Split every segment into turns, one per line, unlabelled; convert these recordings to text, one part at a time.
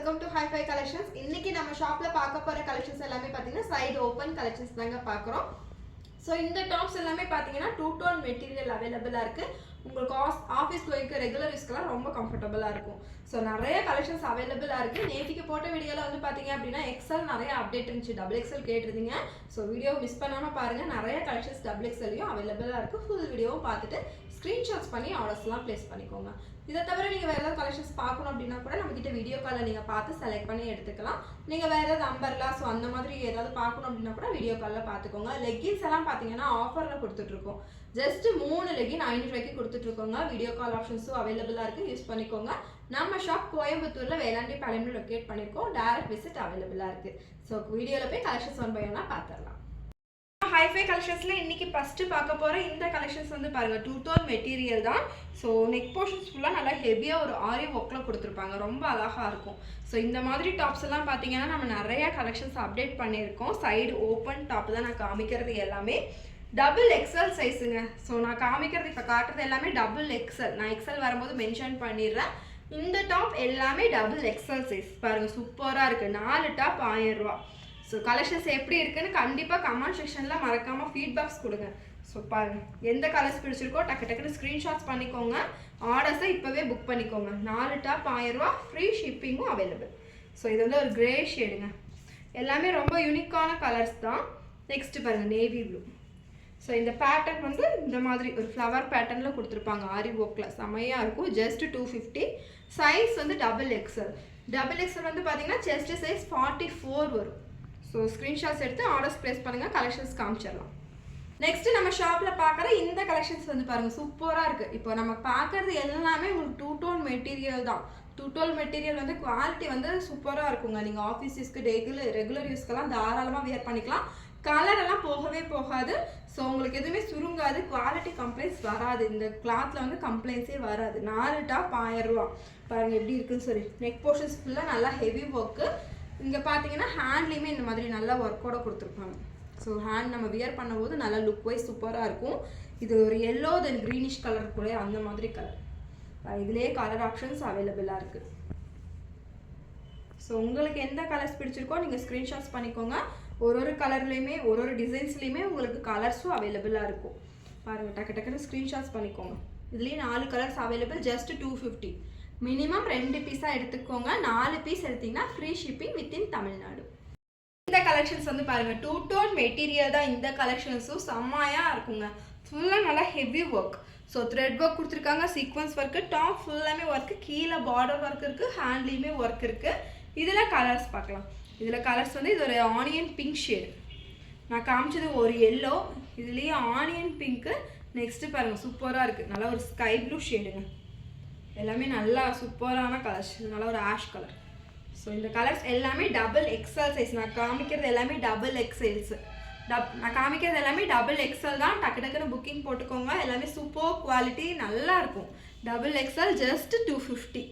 Welcome to hi-fi collections. இன்னைக்கு நம்ம ஷாப்ல பார்க்க போற கலெக்ஷன்ஸ் எல்லாமே பாத்தீங்கன்னா சைடு ஓபன் கலெக்ஷன்ஸ் தாங்க பார்க்குறோம். ஸோ இந்த டாப்ஸ் எல்லாமே பார்த்தீங்கன்னா 2 டோன் மெட்டீரியல் அவைலபிளாக இருக்குது. உங்களுக்கு ஆஃபீஸ் கோயிங்க்கு ரெகுலர் யூஸ்க்கெல்லாம் ரொம்ப கம்ஃபர்டபுளாக இருக்கும். ஸோ நிறைய கலெக்ஷன்ஸ் அவைலபிளாக இருக்குது. நேற்றுக்கு போட்ட வீடியோவில் வந்து பார்த்தீங்க அப்படின்னா எக்ஸல் நிறைய அப்டேட் இருந்துச்சு. டபுள் எக்ஸல் கேட்டிருந்தீங்க. ஸோ வீடியோ மிஸ் பண்ணாமல் பாருங்கள். நிறைய கலெக்ஷன்ஸ் டபுள் எக்ஸல்லையும் அவைலபிளாக இருக்குது. ஃபுல் வீடியோவும் பார்த்துட்டு ஸ்க்ரீன்ஷாட்ஸ் பண்ணி ஆர்டர்ஸ்லாம் ப்ளேஸ் பண்ணிக்கோங்க. இதை தவிர நீங்கள் வேறு ஏதாவது கலெக்ஷன்ஸ் பார்க்கணும் அப்படின்னா கூட நம்மக்கிட்ட வீடியோ காலில் நீங்கள் பார்த்து செலக்ட் பண்ணி எடுத்துக்கலாம். நீங்கள் வேறு ஏதாவது அம்பர்லா ஸோ அந்த மாதிரி ஏதாவது பார்க்கணும் அப்படின்னா கூட வீடியோ காலில் பார்த்துக்கோங்க. லெக்கின்ஸ் எல்லாம் பார்த்தீங்கன்னா ஆஃபரில் கொடுத்துட்ருக்கோம். ஜஸ்ட் 3 லெகின் 500 ரூபாய்க்கு கொடுத்துட்ருக்கோங்க. வீடியோ கால் ஆப்ஷன்ஸும் அவைலபிளாக இருக்குது. யூஸ் பண்ணிக்கோங்க. நம்ம ஷாப் கோயம்புத்தூரில் வேளாண்டி பாளையம்ல லொக்கேட் பண்ணியிருக்கோம். டைரக்ட் விசிட் அவைலபிளாக இருக்குது. ஸோ வீடியோவில் போய் கலெக்ஷன்ஸ் ஒன் பை ஒன்னா பார்த்துடலாம். ஹைஃபை கலெக்ஷன்ஸில் இன்றைக்கி ஃபஸ்ட்டு பார்க்க போகிற இந்த கலெக்ஷன்ஸ் வந்து பாருங்கள் 2 டோன் மெட்டீரியல் தான். ஸோ நெக் போர்ஷன்ஸ் ஃபுல்லாக நல்லா ஹெவியாக ஒரு ஆரி ஒர்க்கில் கொடுத்துருப்பாங்க. ரொம்ப அழகாக இருக்கும். ஸோ இந்த மாதிரி டாப்ஸ் எல்லாம் பார்த்தீங்கன்னா நம்ம நிறைய கலெக்ஷன்ஸ் அப்டேட் பண்ணியிருக்கோம். சைடு ஓப்பன் டாப் தான் நான் காமிக்கிறது எல்லாமே டபுள் எக்ஸல் சைஸுங்க. ஸோ நான் காமிக்கிறது இப்போ காட்டுறது எல்லாமே டபுள் எக்ஸல். நான் எக்ஸல் வரும்போது மென்ஷன் பண்ணிடுறேன். இந்த டாப் எல்லாமே டபுள் எக்ஸல் சைஸ் பாருங்கள். சூப்பராக இருக்குது. 4 டாப் 1000 ரூபா. ஸோ கலெக்ஷன்ஸ் எப்படி இருக்குன்னு கண்டிப்பாக கமெண்ட் செக்ஷனில் மறக்காமல் ஃபீட்பேக்ஸ் கொடுங்க. ஸோ பாருங்கள், எந்த கலர்ஸ் பிடிச்சிருக்கோ டக்குன்னு ஸ்க்ரீன்ஷாட்ஸ் பண்ணிக்கோங்க. ஆர்டர்ஸை இப்போவே புக் பண்ணிக்கோங்க. 4 டாப் 1000 ரூபா. Free ஷிப்பிங்கும் available. ஸோ இது வந்து ஒரு கிரே ஷேடுங்க. எல்லாமே ரொம்ப யூனிக்கான கலர்ஸ் தான். நெக்ஸ்ட்டு பாருங்கள், நேவி ப்ளூ. ஸோ இந்த பேட்டர்ன் வந்து இந்த மாதிரி ஒரு ஃப்ளவர் பேட்டர்னில் கொடுத்துருப்பாங்க. ஆரி ஒர்க்கில் செமையாக இருக்கும். ஜஸ்ட் 250. சைஸ் வந்து டபுள் எக்ஸல். டபுள் எக்ஸல் வந்து பார்த்தீங்கன்னா செஸ்ட் சைஸ் 44 வரும். ஸோ ஸ்க்ரீன்ஷாட்ஸ் எடுத்து ஆர்டர்ஸ் ப்ளேஸ் பண்ணுங்கள். கலெக்ஷன்ஸ் காமிச்சிடலாம். நெக்ஸ்ட்டு நம்ம ஷாப்பில் பார்க்குற இந்த கலெக்ஷன்ஸ் வந்து பாருங்கள். சூப்பராக இருக்குது. இப்போ நம்ம பார்க்குறது எல்லாமே உங்களுக்கு 2 டோன் மெட்டீரியல் தான். 2 டோன் மெட்டீரியல் வந்து குவாலிட்டி வந்து சூப்பராக இருக்குங்க. நீங்கள் ஆஃபீஸ் யூஸ்க்கு ரெகுலர் யூஸ்க்கெல்லாம் தாராளமாக வியர் பண்ணிக்கலாம். கலரெல்லாம் போகவே போகாது. ஸோ உங்களுக்கு எதுவுமே சுருங்காது. குவாலிட்டி கம்ப்ளைண்ட்ஸ் வராது. இந்த கிளாத்தில் வந்து கம்ப்ளைண்ட்ஸே வராது. 4 டாப் 1000 ரூபா. பாருங்கள் எப்படி இருக்குன்னு சொல்லி. நெக் போர்ஷன்ஸ் ஃபுல்லாக நல்லா ஹெவி ஒர்க்கு. இங்கே பார்த்தீங்கன்னா ஹேண்ட்லேயுமே இந்த மாதிரி நல்லா ஒர்க்கோட கொடுத்துருப்பாங்க. ஸோ ஹேண்ட் நம்ம வியர் பண்ணும்போது நல்லா லுக் வைஸ் சூப்பராக இருக்கும். இது ஒரு எல்லோ தென் க்ரீனிஷ் கலர் கூட அந்த மாதிரி கலர். இதுலேயே கலர் ஆப்ஷன்ஸ் அவைலபிளாக இருக்குது. ஸோ உங்களுக்கு எந்த கலர்ஸ் பிடிச்சிருக்கோ நீங்கள் ஸ்க்ரீன்ஷாட்ஸ் பண்ணிக்கோங்க. ஒரு கலர்லேயுமே ஒரு டிசைன்ஸ்லேயுமே உங்களுக்கு கலர்ஸும் அவைலபிளாக இருக்கும். பாருங்கள், டக்குன்னு ஸ்க்ரீன்ஷாட்ஸ் பண்ணிக்கோங்க. இதுலேயே 4 கலர்ஸ் அவைலபிள். ஜஸ்ட் 250. மினிமம் 2 பீஸாக எடுத்துக்கோங்க. 4 பீஸ் எடுத்திங்கன்னா ஃப்ரீ ஷிப்பிங் வித்தின் தமிழ்நாடு. இந்த கலெக்ஷன்ஸ் வந்து பாருங்கள் 2 டோன் மெட்டீரியல் தான். இந்த கலெக்ஷன்ஸும் செம்மையாக இருக்குங்க. ஃபுல்லாக நல்லா heavy work. So thread work கொடுத்துருக்காங்க. Sequence work. டாப் ஃபுல்லாமே ஒர்க்கு. கீழே பார்டர் ஒர்க் இருக்குது. ஹேண்ட்லேயுமே ஒர்க் இருக்குது. இதில் கலர்ஸ் பார்க்கலாம். இதில் கலர்ஸ் வந்து இது ஒரு ஆனியன் பிங்க் ஷேடு. நான் காமிச்சது ஒரு எல்லோ. இதுலேயே ஆனியன் பிங்க்கு. நெக்ஸ்ட்டு பாருங்கள், சூப்பராக இருக்குது. நல்லா ஒரு ஸ்கை ப்ளூ ஷேடுங்க. எல்லாமே நல்லா சூப்பரான கலர்ஸ். நல்லா ஒரு ஆஷ் கலர். ஸோ இந்த கலர்ஸ் எல்லாமே டபுள் எக்ஸல் சைஸ். நான் காமிக்கிறது எல்லாமே டபுள் எக்ஸல்ஸ். நான் காமிக்கிறது எல்லாமே டபுள் எக்ஸல் தான். டக்குன்னு புக்கிங் போட்டுக்கோங்க. எல்லாமே சூப்பர் குவாலிட்டி நல்லா இருக்கும். Double XL just 250.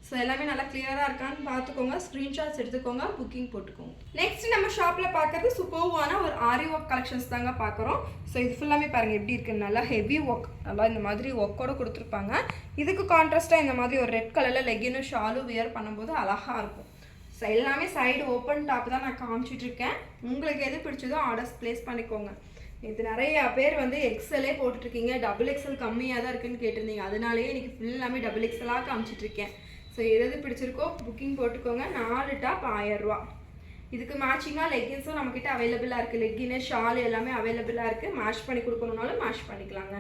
ஸோ எல்லாமே நல்லா கிளியராக இருக்கான்னு பார்த்துக்கோங்க. ஸ்க்ரீன்ஷாட்ஸ் எடுத்துக்கோங்க. புக்கிங் போட்டுக்கோங்க. நெக்ஸ்ட் நம்ம ஷாப்பில் பார்க்குறது சூப்பர்வான ஒரு ஆரி ஒர்க் கலெக்ஷன்ஸ் தாங்க பார்க்குறோம். ஸோ இது ஃபுல்லாமே பாருங்கள் எப்படி இருக்குது. நல்லா ஹெவி ஒர்க். நல்லா இந்த மாதிரி ஒர்க்கோட கொடுத்துருப்பாங்க. இதுக்கு கான்ட்ராஸ்ட்டாக இந்த மாதிரி ஒரு ரெட் கலரில் லெகினும் ஷாலும் வியர் பண்ணும்போது அழகாக இருக்கும். ஸோ எல்லாமே சைடு ஓப்பன் டாப் தான் நான் காமிச்சிட்ருக்கேன். உங்களுக்கு எது பிடிச்சதோ ஆர்டர்ஸ் ப்ளேஸ் பண்ணிக்கோங்க. இது நிறைய பேர் வந்து எக்ஸலே போட்டுட்ருக்கீங்க. டபுள் எக்ஸல் கம்மியாக தான் இருக்குதுன்னு கேட்டிருந்தீங்க. அதனாலேயே இன்றைக்கி ஃபுல்லாமே டபுள் எக்ஸலாக காமிச்சிட்ருக்கேன். ஸோ எது பிடிச்சிருக்கோ புக்கிங் போட்டுக்கோங்க. 4 டாப் 1000 ரூபா. இதுக்கு மேட்சிங்காக லெகின்ஸும் நம்மக்கிட்ட அவைலபிளாக இருக்குது. லெகின்னு ஷால் எல்லாமே அவைலபிளாக இருக்குது. மேட்ச் பண்ணி கொடுக்கணுன்னாலும் மேட்ச் பண்ணிக்கலாங்க.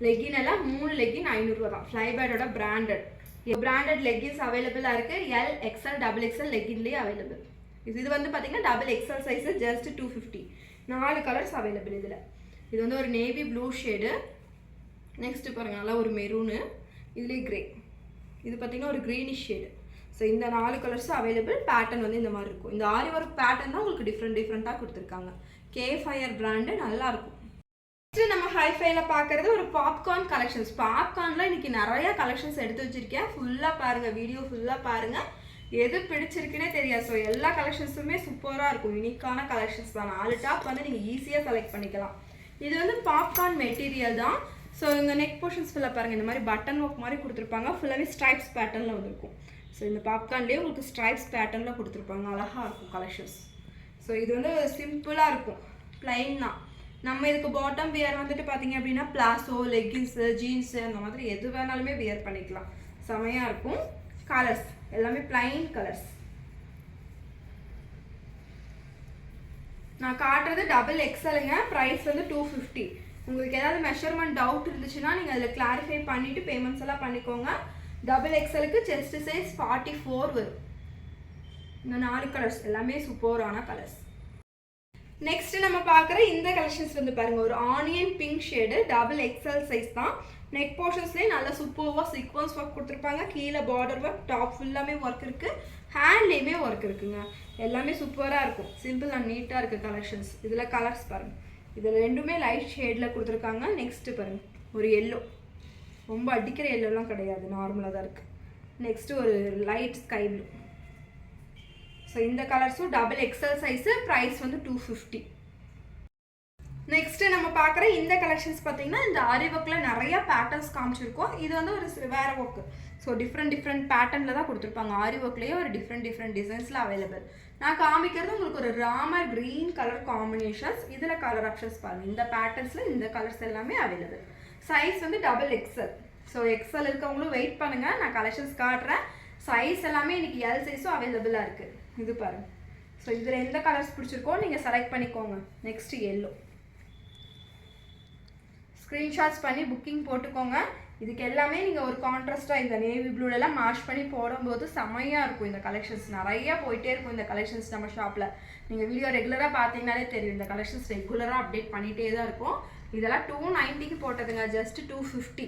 லெகின் எல்லாம் 3 லெகின் 500 ரூபா தான். ஃப்ளைபேர்டோட பிராண்டட் லெகின்ஸ் அவைலபிளாக இருக்குது. எல் எக்ஸ்எல் டபுள் எக்ஸ்எல் லெகின்லேயே அவைலபிள். இது வந்து பார்த்தீங்கன்னா double XL size. Just 250. 4 colours available இதில். இது வந்து ஒரு நேவி ப்ளூ ஷேடு. நெக்ஸ்ட்டு பாருங்கள், நல்லா ஒரு மெரூனு. இதுலேயே கிரே. இது பார்த்திங்கன்னா ஒரு க்ரீனிஷ் ஷேடு. ஸோ இந்த 4 கலர்ஸும் அவைலபிள். பேட்டர்ன் வந்து இந்த மாதிரி இருக்கும். இந்த ஆரி ஒர்க் பேட்டர்ன் தான் உங்களுக்கு டிஃப்ரெண்ட்டாக கொடுத்துருக்காங்க. கேஃபயர் பிராண்டு நல்லாயிருக்கும். நெக்ஸ்ட்டு நம்ம ஹைஃபைல பார்க்குறது ஒரு பாப்கார்ன் கலெக்ஷன்ஸ். பாப்கார்னில் இன்றைக்கி நிறையா கலெக்ஷன்ஸ் எடுத்து வச்சுருக்கேன். ஃபுல்லாக பாருங்கள். வீடியோ ஃபுல்லாக பாருங்கள். எது பிடிச்சிருக்குன்னே தெரியாது. ஸோ எல்லா கலெக்ஷன்ஸுமே சூப்பராக இருக்கும். யூனிக்கான கலெக்ஷன்ஸ் தான். 4 டாப் வந்து நீங்கள் ஈஸியாக செலக்ட் பண்ணிக்கலாம். இது வந்து பாப்கார்ன் மெட்டீரியல் தான். ஸோ இந்த நெக் போர்ஷன்ஸ் ஃபுல்லாக பாருங்கள். இந்த மாதிரி பட்டன் ஒர்க் மாதிரி கொடுத்துருப்பாங்க. ஃபுல்லாகவே ஸ்ட்ரைப்ஸ் பேட்டர்னில் வந்துருக்கும். ஸோ இந்த பாப்கார்ன்லேயே உங்களுக்கு ஸ்ட்ரைப்ஸ் பேட்டர்னில் கொடுத்துருப்பாங்க, அழகாக இருக்கும் கலெக்ஷன்ஸ். ஸோ இது வந்து சிம்பிளாக இருக்கும், ப்ளைன் தான். நம்ம இதுக்கு பாட்டம் வியர் வந்துட்டு பார்த்தீங்க அப்படின்னா பிளாஸோ, லெகின்ஸு, ஜீன்ஸு அந்த மாதிரி எது வேணாலுமே வியர் பண்ணிக்கலாம், செமையாக இருக்கும். கலர்ஸ் எல்லாமே ப்ளைன் கலர்ஸ். நான் காட்டுறது டபுள் எக்ஸலுங்க. ப்ரைஸ் வந்து 250. உங்களுக்கு ஏதாவது மெஷர்மெண்ட் டவுட் இருந்துச்சுன்னா நீங்கள் அதில் கிளாரிஃபை பண்ணிவிட்டு பேமெண்ட்ஸ் எல்லாம் பண்ணிக்கோங்க. டபுள் எக்ஸலுக்கு செஸ்ட் சைஸ் 44 வரும். இந்த 4 கலர்ஸ் எல்லாமே சூப்பரான கலர்ஸ். நெக்ஸ்ட் நம்ம பார்க்குற இந்த கலெக்ஷன்ஸ் வந்து பாருங்க, ஒரு onion pink shade, double XL size தான். நெக் போர்ஷன்ஸ்லேயே நல்லா சூப்பராக சீக்வன்ஸ் ஒர்க் கொடுத்துருப்பாங்க. கீழே பார்டர் ஒர்க், டாப் ஃபுல்லாமே ஒர்க் இருக்குது, ஹேண்ட்லேயுமே ஒர்க் இருக்குங்க. எல்லாமே சூப்பராக இருக்கும், சிம்பிள் அண்ட் நீட்டாக இருக்குது கலெக்ஷன்ஸ். இதில் கலர்ஸ் பாருங்கள், இதில் ரெண்டுமே லைட் ஷேடில் கொடுத்துருக்காங்க. நெக்ஸ்ட்டு பாருங்கள், ஒரு எல்லோ, ரொம்ப அடிக்கிற எல்லோலாம் கிடையாது, நார்மலாக தான் இருக்குது. நெக்ஸ்ட்டு ஒரு லைட் ஸ்கை ப்ளூ. ஸோ இந்த கலர்ஸும் டபுள் எக்ஸல் சைஸு, ப்ரைஸ் வந்து 250. நெக்ஸ்ட்டு நம்ம பார்க்குற இந்த கலெக்ஷன்ஸ் பார்த்தீங்கன்னா இந்த ஆரி ஒர்க்கில் நிறையா பேட்டர்ன்ஸ் காமிச்சிருக்கோம். இது வந்து ஒரு வேறு ஒர்க்கு, ஸோ டிஃப்ரெண்ட் பேட்டர்னில் தான் கொடுத்துருப்பாங்க. ஆரி ஒர்க்லேயே ஒரு டிஃப்ரெண்ட் டிசைன்ஸில் அவைலபிள். நான் காமிக்கிறது உங்களுக்கு ஒரு ராமர் க்ரீன் கலர் காம்பினேஷன்ஸ். இதில் கலர் ஆப்ஷன்ஸ் பாருங்கள், இந்த பேட்டர்ன்ஸில் இந்த கலர்ஸ் எல்லாமே அவைலபிள். சைஸ் வந்து டபுள் எக்ஸல். ஸோ எக்ஸல் இருக்கவங்களும் வெயிட் பண்ணுங்கள், நான் கலெக்ஷன்ஸ் காட்டுறேன். சைஸ் எல்லாமே இன்றைக்கி எல் சைஸும் அவைலபிளாக இருக்குது. இது பாருங்கள். ஸோ இதில் எந்த கலர்ஸ் பிடிச்சிருக்கோ நீங்கள் செலக்ட் பண்ணிக்கோங்க. நெக்ஸ்ட்டு எல்லோ, ஸ்க்ரீன்ஷாட்ஸ் பண்ணி புக்கிங் போட்டுக்கோங்க. இதுக்கு எல்லாமே நீங்கள் ஒரு கான்ட்ராஸ்ட்டாக இந்த நேவி ப்ளூலெல்லாம் மேஷ் பண்ணி போடும்போது செம்மையாக இருக்கும். இந்த கலெக்ஷன்ஸ் நிறையா போயிட்டே இருக்கும். இந்த கலெக்ஷன்ஸ் நம்ம ஷாப்பில் நீங்கள் வீடியோ ரெகுலராக பார்த்தீங்கனாலே தெரியும், இந்த கலெக்ஷன்ஸ் ரெகுலராக அப்டேட் பண்ணிகிட்டே தான் இருக்கும். இதெல்லாம் 290க்கு போட்டதுங்க, ஜஸ்ட் 250.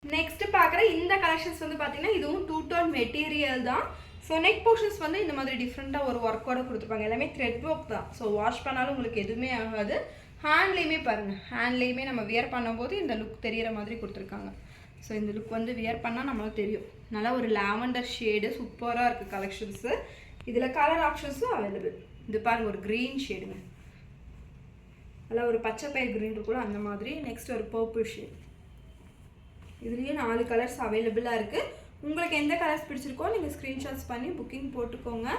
நெக்ஸ்ட் பார்க்குற இந்த கலெக்ஷன்ஸ் வந்து பார்த்தீங்கன்னா இதுவும் 2 டோன் மெட்டீரியல் தான். ஸோ நெக் போர்ஷன்ஸ் வந்து இந்த மாதிரி டிஃப்ரெண்ட்டாக ஒரு ஒர்க்கோட கொடுத்துருப்பாங்க. எல்லாமே த்ரெட் ஒர்க் தான். ஸோ வாஷ் பண்ணாலும் உங்களுக்கு எதுவுமே ஆகாது. ஹேண்ட்லேயுமே பாருங்கள், ஹேண்ட்லேயுமே நம்ம வியர் பண்ணும்போது இந்த லுக் தெரிகிற மாதிரி கொடுத்துருக்காங்க. ஸோ இந்த லுக் வந்து வியர் பண்ணால் நம்மளுக்கு தெரியும். நல்லா ஒரு லாவெண்டர் ஷேடு சூப்பராக இருக்குது கலெக்ஷன்ஸு. இதில் கலர் ஆப்ஷன்ஸும் அவைலபிள். இது பாருங்கள், ஒரு க்ரீன் ஷேடுங்க, நல்லா ஒரு பச்சை பயிர் க்ரீன் இருக்குல்ல அந்த மாதிரி. நெக்ஸ்ட் ஒரு பர்பிள் ஷேட். இதுலேயே 4 கலர்ஸ் அவைலபிளாக இருக்குது. உங்களுக்கு எந்த கலர்ஸ் பிடிச்சிருக்கோ நீங்கள் ஸ்க்ரீன்ஷாட்ஸ் பண்ணி புக்கிங் போட்டுக்கோங்க.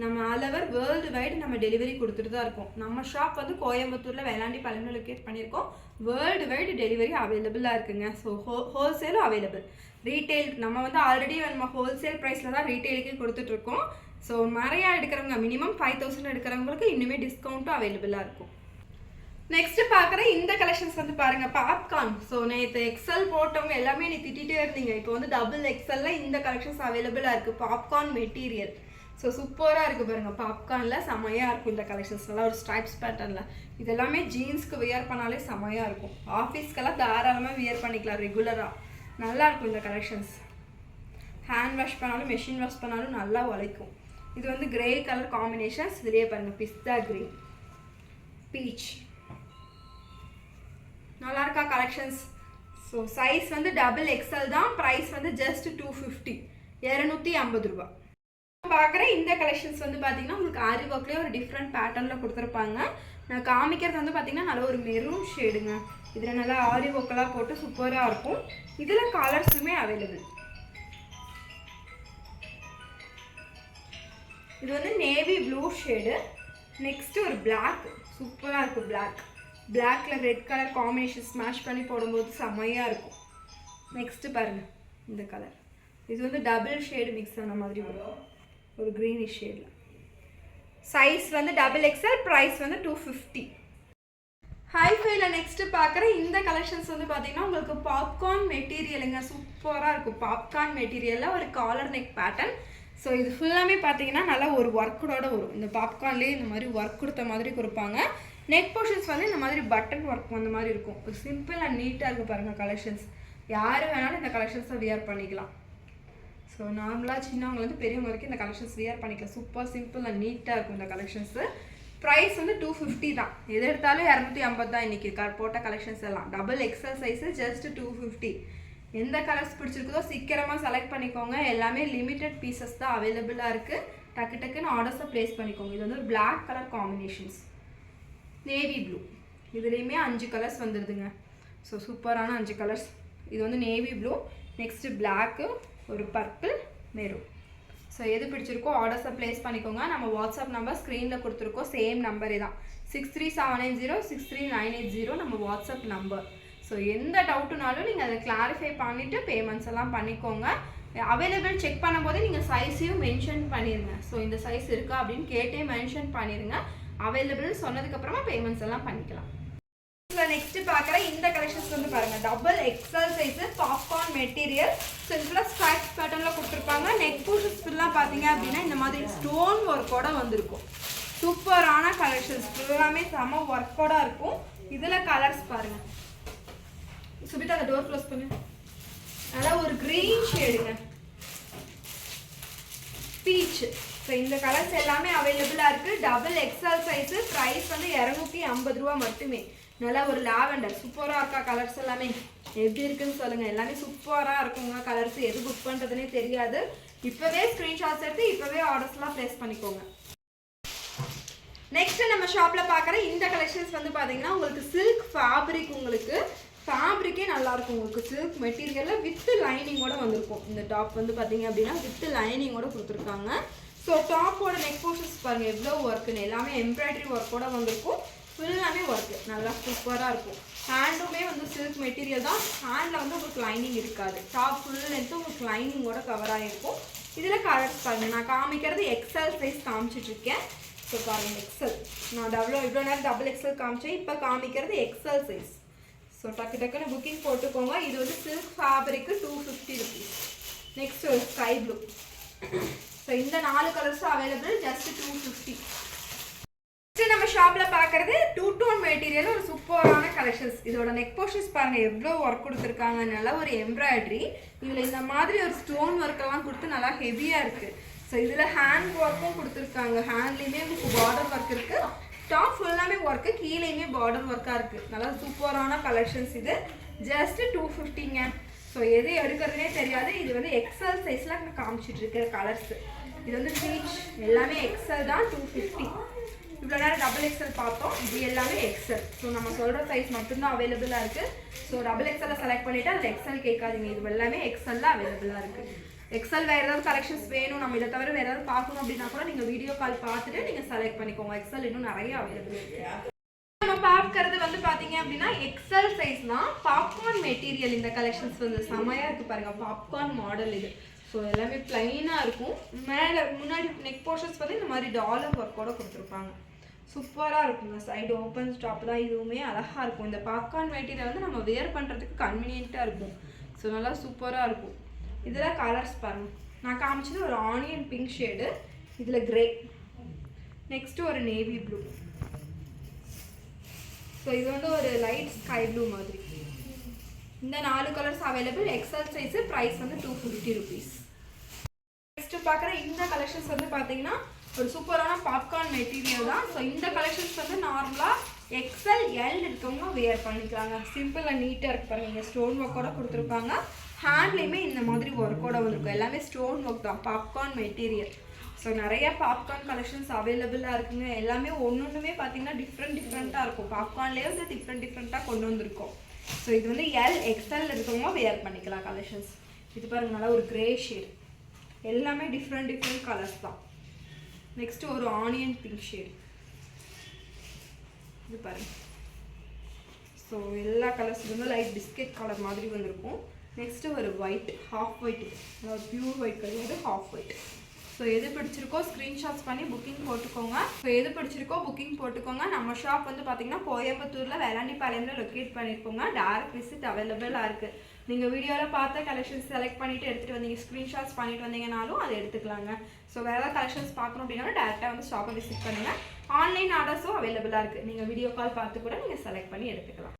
நம்ம ஆல் ஓவர் வேர்ல்டு வைடு நம்ம டெலிவரி கொடுத்துட்டு தான் இருக்கோம். நம்ம ஷாப் வந்து கோயம்புத்தூரில் வேளாண்டி பாளையம் லொக்கேட் பண்ணியிருக்கோம். வேர்ல்டு வைடு டெலிவரி அவைலபிளாக இருக்குங்க. So ஹோல்சேலும் available. ரீட்டெயில் நம்ம வந்து ஆல்ரெடி நம்ம ஹோல்சேல் ப்ரைஸில் தான் ரீட்டெயிலுக்கே கொடுத்துட்ருக்கோம். ஸோ நிறையா எடுக்கிறவங்க, மினிமம் 5000 எடுக்கிறவங்களுக்கு இன்னுமே டிஸ்கவுண்ட்டும் அவைலபிளாக இருக்கும். நெக்ஸ்ட் பார்க்குற இந்த கலெக்ஷன்ஸ் வந்து பாருங்கள், பாப்கார்ன். ஸோ நேற்று எக்ஸல் போட்டவங்க எல்லாமே நீ திட்டிகிட்டே இருந்தீங்க. இப்போ வந்து டபுள் எக்ஸலில் இந்த கலெக்ஷன்ஸ் அவைலபிளாக இருக்குது. Popcorn material. ஸோ சூப்பராக இருக்குது பாருங்கள், பாப்கார்னில் செமையாக இருக்கும் இந்த கலெக்ஷன்ஸ். நல்லா ஒரு ஸ்ட்ரைப்ஸ் பேட்டர்னில். இது எல்லாமே ஜீன்ஸ்க்கு வியர் பண்ணாலே செமையாக இருக்கும். ஆஃபீஸ்க்கெல்லாம் தாராளமாக வியர் பண்ணிக்கலாம் ரெகுலராக. நல்லாயிருக்கும் இந்த கலெக்ஷன்ஸ். ஹேண்ட் வாஷ் பண்ணாலும் மெஷின் வாஷ் பண்ணாலும் நல்லா உழைக்கும். இது வந்து கிரே கலர் காம்பினேஷன்ஸ். இதுலேயே பாருங்கள், பிஸ்தா க்ரீன், பீச். நல்லா இருக்கா கலெக்ஷன்ஸ்? ஸோ சைஸ் வந்து டபுள் எக்ஸல் தான். ப்ரைஸ் வந்து ஜஸ்ட் 250, 250 ரூபா. பார்க்குற இந்த கலெக்ஷன்ஸ் வந்து பார்த்தீங்கன்னா உங்களுக்கு ஆரி ஒர்க்லேயே ஒரு டிஃப்ரெண்ட் பேட்டர்னில் கொடுத்துருப்பாங்க. நான் காமிக்கிறது வந்து பார்த்தீங்கன்னா நல்ல ஒரு மெரூன் ஷேடுங்க. இதில் நல்லா ஆரி ஒர்க்கெல்லாம் போட்டு சூப்பராக இருக்கும். இதில் கலர்ஸுமே அவைலபிள். இது வந்து நேவி ப்ளூ ஷேடு. நெக்ஸ்ட்டு ஒரு பிளாக், சூப்பராக இருக்குது பிளாக். பிளாக்ல ரெட் கலர் காம்பினேஷன் ஸ்மாஷ் பண்ணி போடும்போது செம்மையாக இருக்கும். நெக்ஸ்ட்டு பாருங்கள், இந்த கலர். இது வந்து டபுள் ஷேடு மிக்ஸ் ஆன மாதிரி வரும், ஒரு க்ரீனிஷ் ஷேடில். சைஸ் வந்து டபுள் எக்ஸல். ப்ரைஸ் வந்து 250. ஹைஃபைல நெக்ஸ்ட்டு பார்க்குற இந்த கலெக்ஷன்ஸ் வந்து பார்த்தீங்கன்னா உங்களுக்கு பாப்கார்ன் மெட்டீரியலுங்க. சூப்பராக இருக்கும். பாப்கார்ன் மெட்டீரியலில் ஒரு காலர் நெக் பேட்டர்ன். ஸோ இது ஃபுல்லாமே பார்த்தீங்கன்னா நல்லா ஒரு ஒர்க்கோட வரும். இந்த பாப்கார்ன்லேயே இந்த மாதிரி ஒர்க் கொடுத்த மாதிரி கொடுப்பாங்க. நெக் போர்ஷன்ஸ் வந்து இந்த மாதிரி பட்டன் ஒர்க் அந்த மாதிரி இருக்கும். ஒரு சிம்பிள் அண்ட் நீட்டாக இருக்குது பாருங்கள் கலெக்ஷன்ஸ். யார் வேணாலும் இந்த கலெக்ஷன்ஸை வியர் பண்ணிக்கலாம். ஸோ நார்மலாக சின்னவங்கலேருந்து பெரியவங்க வரைக்கும் இந்த கலெக்ஷன்ஸ் வியர் பண்ணிக்கலாம். சூப்பர் சிம்பிள் அண்ட் நீட்டாக இருக்கும் இந்த கலெக்ஷன்ஸு. ப்ரைஸ் வந்து 250 தான். எது எடுத்தாலும் 250 தான் இன்றைக்கி போட்ட கலெக்ஷன்ஸ் எல்லாம். Double XL size just 250. எந்த கலர்ஸ் பிடிச்சிருக்குதோ சீக்கிரமாக செலக்ட் பண்ணிக்கோங்க. எல்லாமே லிமிட்டட் பீசஸ் தான் அவைலபிளாக இருக்குது. டக்குன்னு ஆர்டர்ஸை ப்ளேஸ் பண்ணிக்கோங்க. இது வந்து ஒரு black colour combinations, navy blue. இதுலேயுமே 5 கலர்ஸ் வந்துடுதுங்க. ஸோ சூப்பரான 5 கலர்ஸ். இது வந்து நேவி ப்ளூ, நெக்ஸ்ட்டு பிளாக்கு, ஒரு பர்பிள், மெரூன். ஸோ எது பிடிச்சிருக்கோ ஆர்டர்ஸை ப்ளேஸ் பண்ணிக்கோங்க. நம்ம வாட்ஸ்அப் நம்பர் ஸ்க்ரீனில் கொடுத்துருக்கோம், சேம் நம்பரே தான் 6378063980 நம்ம வாட்ஸ்அப் நம்பர். ஸோ எந்த டவுட்டுனாலும் நீங்கள் அதை கிளாரிஃபை பண்ணிவிட்டு பேமெண்ட்ஸ் எல்லாம் பண்ணிக்கோங்க. அவைலபிள் செக் பண்ணும்போது நீங்கள் சைஸையும் மென்ஷன் பண்ணிடுங்க. ஸோ இந்த சைஸ் இருக்கா அப்படின்னு கேட்டே மென்ஷன் பண்ணிடுங்க. அவைலபிள் சொன்னதுக்கப்புறமா பேமெண்ட்ஸ் எல்லாம் பண்ணிக்கலாம். நெக்ஸ்ட் பார்க்குற இந்த கலெக்ஷன்ஸ் வந்து பாருங்க, double XL size popcorn material. So இதில் ஸ்ட்ரைப்ஸ் பேட்டர்னில் கொடுத்துருப்பாங்க. நெக் பூஷஸ் ஃபுல்லாக பார்த்தீங்க அப்படின்னா இந்த மாதிரி ஸ்டோன் ஒர்க்கோட வந்திருக்கும். சூப்பரான கலெக்ஷன்ஸ் ஃபுல்லாமே செம ஒர்க்கோட இருக்கும். இதில் கலர்ஸ் பாருங்க. சுபிதா அந்த டோர் க்ளோஸ் பண்ணு. நல்லா ஒரு க்ரீன் ஷேடுங்க, பீச். ஸோ இந்த கலர்ஸ் எல்லாமே அவைலபிளாக இருக்குது. Double XL size. ப்ரைஸ் வந்து 250 ரூபா மட்டுமே. நல்லா ஒரு லாவெண்டர் சூப்பராக இருக்கா கலர்ஸ் எல்லாமே. எப்படி இருக்குன்னு சொல்லுங்கள். எல்லாமே சூப்பராக இருக்குங்க கலர்ஸ். எது புக் பண்ணுறதுனே தெரியாது. இப்போவே ஸ்க்ரீன்ஷாட்ஸ் எடுத்து இப்போவே ஆர்டர்ஸ்லாம் ப்ளேஸ் பண்ணிக்கோங்க. நெக்ஸ்ட் நம்ம ஷாப்பில் பார்க்குற இந்த கலெக்ஷன்ஸ் வந்து பார்த்தீங்கன்னா உங்களுக்கு சில்க் ஃபேப்ரிக். உங்களுக்கு ஃபேப்ரிக்கே நல்லாயிருக்கும். உங்களுக்கு சில்க் மெட்டீரியலில் வித் லைனிங்கோட வந்திருக்கும். இந்த டாப் வந்து பார்த்தீங்க அப்படின்னா வித் லைனிங்கோட கொடுத்துருக்காங்க. ஸோ டாப்போட நெக் போர்ஷன்ஸ் பாருங்கள் எவ்வளோ ஒர்க்குன்னு. எல்லாமே எம்ப்ராய்டரி ஒர்க்கோட வந்திருக்கும். ஃபுல்லாமே ஒர்க்கு நல்லா சூப்பராக இருக்கும். ஹேண்டுமே வந்து சில்க் மெட்டீரியல் தான். ஹேண்டில் வந்து உங்களுக்கு லைனிங் இருக்காது. டாப் ஃபுல் லென்த்து உங்களுக்கு லைனிங்கோட கவர் ஆகிருக்கும். இதில் கலர்ஸ் பாருங்கள். நான் காமிக்கிறது எக்ஸல் சைஸ் காமிச்சிட்ருக்கேன். ஸோ பாருங்கள் எக்ஸல். நான் இவ்வளோ நேரம் டபுள் எக்ஸல் காமிச்சேன். இப்போ காமிக்கிறது எக்ஸல் சைஸ். ஸோ டக்குன்னு புக்கிங் போட்டுக்கோங்க. இது வந்து சில்க் ஃபேப்ரிக்கு 250 ருபீஸ். நெக்ஸ்ட் ஒரு ஸ்கை ப்ளூ. ஸோ இந்த 4 கலர்ஸும் அவைலபிள், ஜஸ்ட் 250. நம்ம ஷாப்ல பார்க்கறது 2 டோன் மெட்டீரியல் ஒரு சூப்பரான கலெக்ஷன்ஸ். இதோட நெக் போர்ஷன்ஸ் பாருங்க எவ்வளோ ஒர்க் கொடுத்துருக்காங்க. நல்லா ஒரு எம்ப்ராய்டரி. இதில் இந்த மாதிரி ஒரு ஸ்டோன் ஒர்க்கெல்லாம் கொடுத்து நல்லா ஹெவியாக இருக்குது. ஸோ இதில் ஹேண்ட் ஒர்க்கும் கொடுத்துருக்காங்க. ஹேண்ட்லேயுமே உங்களுக்கு பார்டர் ஒர்க் இருக்குது. டாப் ஃபுல்லாமே ஒர்க்கு, கீழேயுமே பார்டர் ஒர்க்காக இருக்குது. நல்லா சூப்பரான கலெக்ஷன்ஸ். இது ஜஸ்ட் 250ங்க. ஸோ எது எடுக்கிறதுனே தெரியாது. இது வந்து எக்ஸல் சைஸில் நான் காமிச்சிட்டு இருக்கிற கலர்ஸ். இது வந்து பீச் எல்லாமே எக்ஸல் தான். 250. இவ்வளோ நேரம் டபுள் எக்ஸல் பார்த்தோம். இது எல்லாமே எக்ஸல். ஸோ நம்ம சொல்கிற சைஸ் மட்டும்தான் அவைலபிளாக இருக்குது. ஸோ டபுள் எக்ஸலை செலக்ட் பண்ணிவிட்டு அதில் எக்ஸல் கேட்காதீங்க. இது எல்லாமே எக்ஸலில் அவைலபிளாக இருக்குது. எக்ஸல் வேறு ஏதாவது கலெக்ஷன்ஸ் வேணும், நம்ம இதை தவிர வேறு ஏதாவது பார்க்கணும் அப்படின்னா கூட நீங்கள் வீடியோ கால் பார்த்துட்டு நீங்கள் செலக்ட் பண்ணிக்கோங்க. எக்ஸல் இன்னும் நிறைய அவைலபிள் இருக்குது. நம்ம பார்க்கறது வந்து பார்த்தீங்க அப்படின்னா எக்ஸல் சைஸ் தான். Popcorn material. இந்த கலெக்ஷன்ஸ் வந்து செமையாக இருக்குது பாருங்கள். பாப்கார்ன் மாடல் இது. ஸோ எல்லாமே ப்ளைனாக இருக்கும். மேலே முன்னாடி நெக் போர்ஷன்ஸ் வந்து இந்த மாதிரி டாலர் ஒர்க்கோட கொடுத்துருப்பாங்க. சூப்பராக இருக்குங்க. சைடு ஓப்பன் ஸ்டாப் தான். இதுவுமே அழகாக இருக்கும். இந்த பாப்கார்ன் மெட்டீரியல் வந்து நம்ம வேர் பண்ணுறதுக்கு கன்வீனியண்ட்டாக இருக்கும். ஸோ நல்லா சூப்பராக இருக்கும். இதில் கலர்ஸ் பாருங்கள். நான் காமிச்சது ஒரு ஆனியன் பிங்க் ஷேடு. இதில் கிரே. நெக்ஸ்ட்டு ஒரு நேவி ப்ளூ. ஸோ இது வந்து ஒரு லைட் ஸ்கை ப்ளூ மாதிரி. இந்த 4 colours available. XL size. Price வந்து 250 ருபீஸ். நெக்ஸ்ட்டு பார்க்குற இந்த கலெக்ஷன்ஸ் வந்து பார்த்தீங்கன்னா ஒரு சூப்பரான பாப்கார்ன் மெட்டீரியல் தான். ஸோ இந்த கலெக்ஷன்ஸ் வந்து நார்மலாக எக்ஸல் எல் இருக்கவங்க வேர் பண்ணிக்கலாங்க. சிம்பிளாக நீட்டாக இருக்கு பாருங்க. இங்கே ஸ்டோன் ஒர்க்கோட கொடுத்துருப்பாங்க. ஹேண்ட்லேயுமே இந்த மாதிரி ஒர்க்கோட வந்துருக்கும். எல்லாமே ஸ்டோன் ஒர்க் தான். Popcorn material. ஸோ நிறைய பாப்கார்ன் கலெக்ஷன்ஸ் அவைலபிளாக இருக்குங்க. எல்லாமே ஒன்றுமே பார்த்தீங்கன்னா டிஃப்ரெண்ட்டாக இருக்கும். பாப்கார்ன்லேயே வந்து டிஃப்ரெண்ட்டாக கொண்டு வந்திருக்கோம். ஸோ இது வந்து எல் எக்ஸல் இருக்கவங்க வேர் பண்ணிக்கலாம் கலெக்ஷன்ஸ். இது பாருங்க நல்லா ஒரு கிரே ஷேட். எல்லாமே டிஃப்ரெண்ட் கலர்ஸ் தான். நெக்ஸ்ட் ஒரு ஆனியன் பிங்க் ஷேட். இது பாருங்க. ஸோ எல்லா கலர்ஸ் வந்து லைட் பிஸ்கெட் கலர் மாதிரி வந்திருக்கும். நெக்ஸ்ட்டு ஒரு ஒயிட், ஹாஃப் ஒயிட். ஒரு பியூர் ஒயிட் கிடையாது, ஹாஃப் ஒயிட். ஸோ எது பிடிச்சிருக்கோ ஸ்க்ரீன்ஷாட்ஸ் பண்ணி புக்கிங் போட்டுக்கோங்க. ஸோ எது பிடிச்சிருக்கோ புக்கிங் போட்டுக்கோங்க. நம்ம ஷாப் வந்து பார்த்தீங்கன்னா கோயம்புத்தூரில் வேளாண்டிப்பாளையம்ல லொக்கேட் பண்ணியிருக்கோங்க. டைரக்ட் விசிட் அவைலபிளாக இருக்குது. நீங்கள் வீடியோவில் பார்த்த கலெக்ஷன்ஸ் செலக்ட் பண்ணிவிட்டு எடுத்துகிட்டு வந்தீங்க, ஸ்க்ரீன்ஷாட்ஸ் பண்ணிட்டு வந்தீங்கனாலும் அதை எடுத்துக்கலாங்க. ஸோ வேறு ஏதாவது கலெக்ஷன்ஸ் பார்க்கணும் அப்படின்னா டேரெக்டாக வந்து ஷாப்பை விசிட் பண்ணுங்கள். ஆன்லைன் ஆர்டர்ஸும் அவைலபிளாக இருக்குது. நீங்கள் வீடியோ கால் பார்த்து கூட நீங்கள் செலக்ட் பண்ணி எடுத்துக்கலாம்.